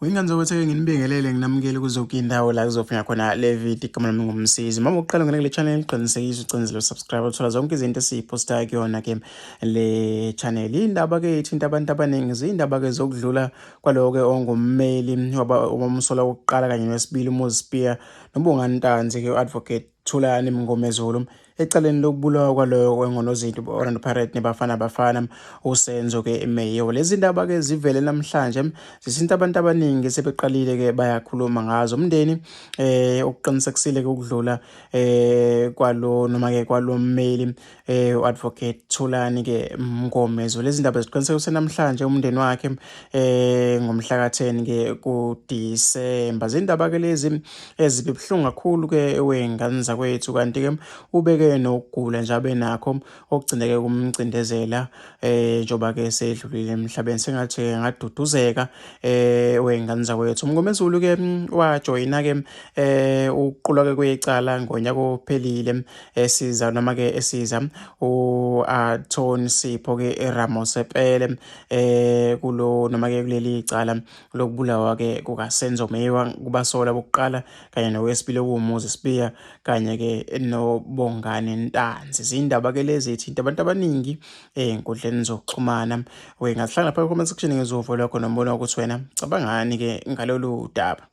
Ingane zokuthi-ke nginibingelele nginamukele kuzo zonke iy'ndawo la kuzofika khona le video igama lami ngumsizi. Uma uqala ngene kule channel qinisekisa ucindezela subscribe uthola zonke izinto esiy'phostayo kuyona-ke le channel. Iy'ndaba-ke ey'thinta abantu abaningi ziy'ndaba-ke zokudlula kwalo-ke ongummeli wabamsola wokuqala kanye nowesibili uMoses Spear noBongani Ntanzi-ke u-Advocate Thulani Mngomezulu ecaleni lokubulawa kwaloyo engonozinto Orlando Pirates neBafana Bafana uSenzo-ke Mayo. Lezi ndaba-ke zivele namhlanje zithinta abantu abaningi sebeqalile-ke bayakhuluma ngazo. Umndeni okuqinisekisile-ke ukudlula kwalo noma-ke kwalo mmeli u-Advocate Thulani-ke Mngomezulu. Lezi ndaba ziqinisekise namhlanje umndeni wakhe ngomhla ka-10-ke kuDisemba. Zindaba-ke lezi ezibe buhlungu kakhulu-ke wey'ngane zakwethu, kanti-ke ubeke nokugula nje abenakho okugcineke kumcindezela njengoba-ke sedlulile emhlabeni. Sengathi ngaduduzeka wey'ngane zakwethu. Mngomezulu-ke wajoyina-ke ukuqulwa-ke kwecala ngonyaka ophelile esiza noma-ke esiza u-Anthony Sipho-ke Ramosepele kulo noma-ke kuleli cala lokubulawa-ke kukaSenzo Mayo kubasola bokuqala kanye nowesibili okuwuMoses Spear kanye-ke noBongani Ntanzi. Zindaba-ke lezi ey'thinta abantu abaningi ey'nkundleni zokuxhumana. Ngasihlala lapha ku-comment section ngizovela khona umbono ukuthi wena cabangani-ke ngalolu daba.